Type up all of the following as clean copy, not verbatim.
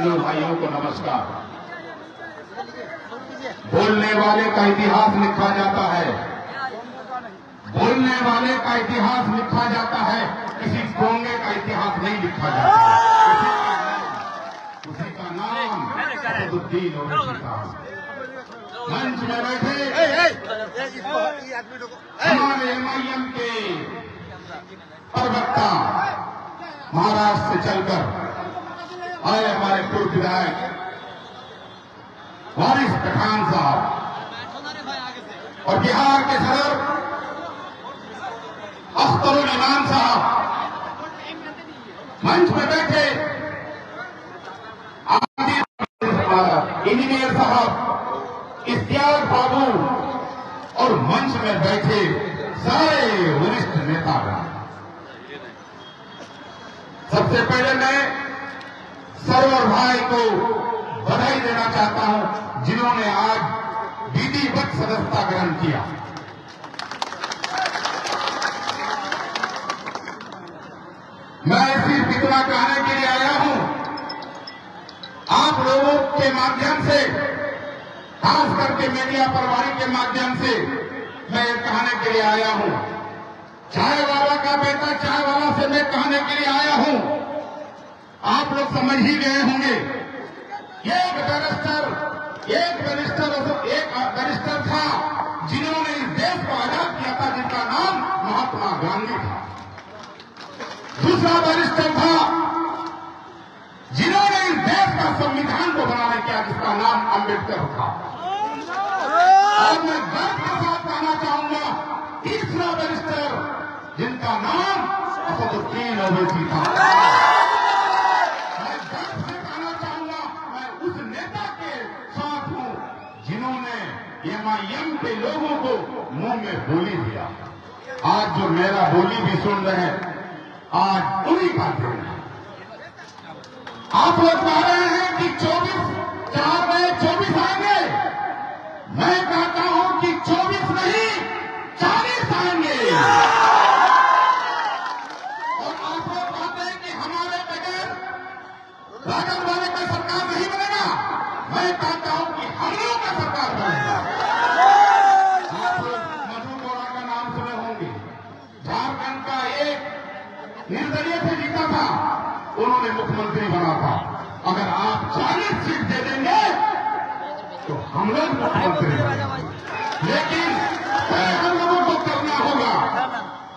भाइयों को नमस्कार। बोलने वाले का इतिहास लिखा जाता है, बोलने वाले का इतिहास लिखा जाता है, किसी गोंगे का इतिहास नहीं लिखा जाता। उसी का नाम असदुद्दीन ओवैसी साहब। मंच में बैठे हमारे एमआईएम के प्रवक्ता महाराष्ट्र से चलकर आए हमारे पूर्व विधायक वारिस पठान साहब और बिहार के सदर अख्तरुल इमान साहब, मंच में बैठे इंजीनियर साहब, इश्तियाक बाबू और मंच में बैठे सारे वरिष्ठ नेतागण। सबसे पहले मैं सरवर भाई को बधाई देना चाहता हूं जिन्होंने आज विधिवत सदस्यता ग्रहण किया। मैं सिर्फ इतना कहने के लिए आया हूं, आप लोगों के माध्यम से, खास करके मीडिया प्रभारी के माध्यम से मैं ये कहने के लिए आया हूं, चाय वाला का बेटा चाय वाला से मैं कहने के लिए आया हूं। आप लोग समझ ही गए होंगे, एक बैरिस्टर था जिन्होंने इस देश को आजाद किया था, जिनका नाम महात्मा गांधी था। दूसरा बैरिस्टर था जिन्होंने इस देश का संविधान को बनाने किया, जिसका नाम अम्बेडकर था। और मैं गर्व के साथ कहना चाहूंगा, तीसरा बैरिस्टर जिनका नाम असदुद्दीन ओवैसी था। एमआईएम के लोगों को मुंह में बोली दिया। आज जो मेरा बोली भी सुन रहे हैं, आज उन्हीं का दिन है। आप लोग कह रहे हैं कि 24 में 24 आएंगे, मैं कहता हूं कि 24 नहीं 40 आएंगे। और आप लोग कहते हैं कि हमारे बगैर राजन वाले का सरकार नहीं बनेगा, मैं कहता हूं कि हम लोगों का सरकार बनेगा। झारखंड का एक निर्दलीय से जीता था, उन्होंने मुख्यमंत्री बना था। अगर आप 40 सीट दे देंगे तो हम लोग मुख्यमंत्री बनेंगे। लेकिन तय हम लोगों को करना होगा,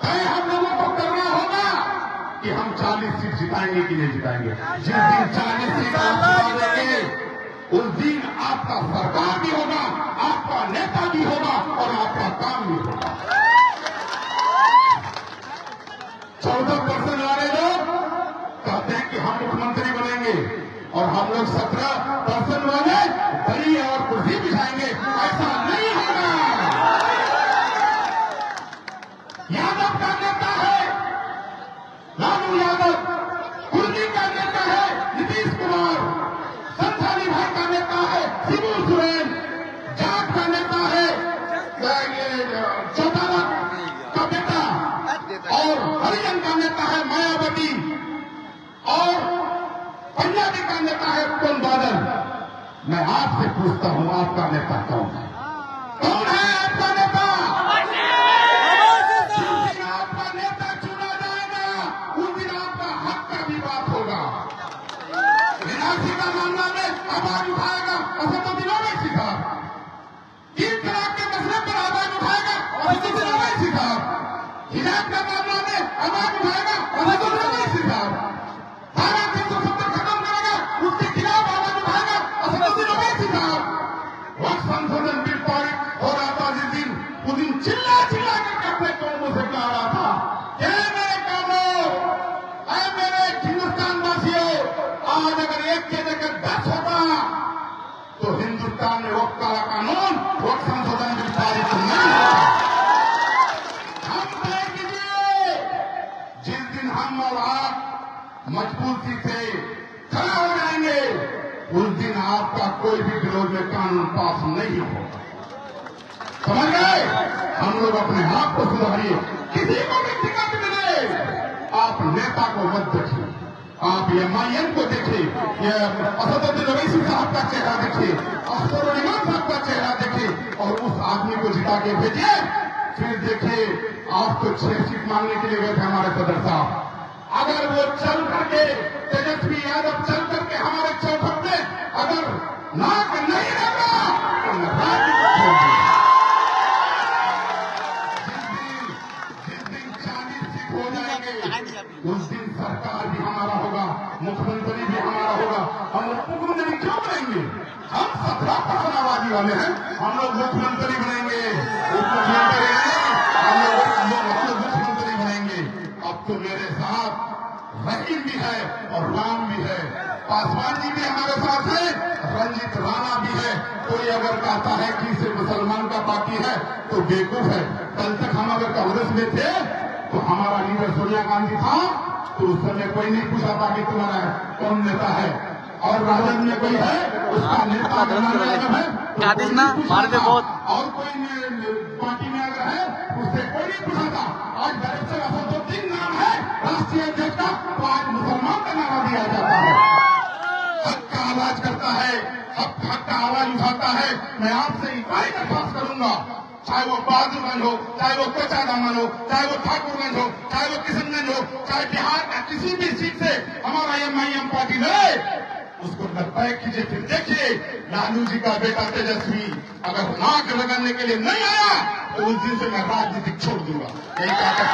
तय हम लोगों को करना होगा कि हम 40 सीट जिताएंगे कि नहीं जिताएंगे। जिस दिन 40 सीट आप जिताएंगे, उस दिन आपका सरकार भी होगा, आपका नेता भी होगा और आपका काम भी होगा। 14% वाले लोग कहते हैं कि हम मुख्यमंत्री बनेंगे और हम लोग 17% वाले बड़ी और कुर्सी बिछाएंगे। ऐसा नहीं होगा। यादव का नेता है लालू यादव, कुर्मी का नेता है नीतीश कुमार, संथाली भाई का नेता है शिबू सोरेन, जाट का नेता है चौटाला का बेटा और हरिजन का नेता है मायावती और पंजाबी का नेता है कौन बादल। मैं आपसे पूछता हूं, आपका नेता कौन है? कौन है आपका नेता? जिस दिन आपका नेता चुना जाएगा, उस दिन आपका हक का भी बात होगा। एनआरसी का मामला में आवाज उठाएगा असदुद्दीन ओवैसी साहब, 3 तलाक के मसले पर आवाज उठाएगा असदुद्दीन ओवैसी साहब, हिजाब का मामला में आवाज उठाएगा असदुद्दीन ओवैसी साहब, धारा 370 खत्म करेगा उसके खिलाफ आवाज उठाएगा असदुद्दीन ओवैसी साहब। वक्त संशोधन बिल पारित हो रहा था जिस दिन, उस दिन चिल्ला चिल्ला कर अपने कौमों से कह रहा था, मेरे कौमों, मेरे हिंदुस्तान वासियों, आज अगर एक के जगह 10 होता तो हिंदुस्तान में वक्त का कानून, वक्त संशोधन बिल पारित नहीं होता। जिस दिन हम और आप मजबूती से खड़े हो जाएंगे, उस दिन आपका कोई भी विरोध में कानून पास नहीं होगा। समझ गए? हम लोग अपने आप को सुधारिए। किसी को भी टिकट मिले, आप नेता को मत देखिए, आप MIM को देखिए, ये असदुद्दीन ओवैसी साहब का चेहरा देखिए, अख्तर उल इमान साहब का चेहरा देखिए और उस आदमी को जिता के भेजिए। फिर देखिए, आप तो 6 सीट मांगने के लिए गए थे हमारे सदर साहब, अगर वो चल करके तेजस्वी यादव चल करके हमारे चौखट में अगर नाक नहीं लगा तो राज्य को छोड़ दिया। जिस दिन 40 सीट हो जाएंगे उस दिन सरकार भी हमारा होगा, मुख्यमंत्री भी हमारा होगा। हम लोग मुख्यमंत्री क्यों बनेंगे? हम 17% आबादी वाले हैं, हम लोग मुख्यमंत्री बनेंगे, मुख्यमंत्री हम लोग मुख्यमंत्री बनेंगे। अब तो मेरे साथ रहीम भी है और राम भी है, पासवान जी भी हमारे साथ है, रंजीत राणा भी है। कोई अगर कहता है कि इसे मुसलमान का पार्टी है तो बेवकूफ है। कल तक हम अगर कांग्रेस में थे तो हमारा लीडर सोनिया गांधी था, तो उस समय कोई नहीं पूछा था कि तुम्हारा कौन नेता है, और राजद में कोई है उसका नेता है, और कोई पार्टी में अगर है उससे कोई नहीं पूछा था। आज बैरिस्टर असदुद्दीन नाम है राष्ट्रीय अध्यक्ष का, तो आज मुसलमान का नारा दिया जाता है। हक का आवाज करता है, हक का आवाज उठाता है। मैं आपसे इकाई दरख्वास्त करूंगा, चाहे वो बहादुरगंज हो, चाहे वो कोचा दामन हो, चाहे वो ठाकुरगंज हो, चाहे वो किशनगंज हो, चाहे बिहार का किसी भी सीट से हमारा MIM पार्टी लड़े, उसको तय कीजिए। फिर देखिए, लालू जी का बेटा तेजस्वी अगर नाक लगाने के लिए नहीं आया तो उस दिन से मैं राजनीति छोड़ दूंगा। यही ताकत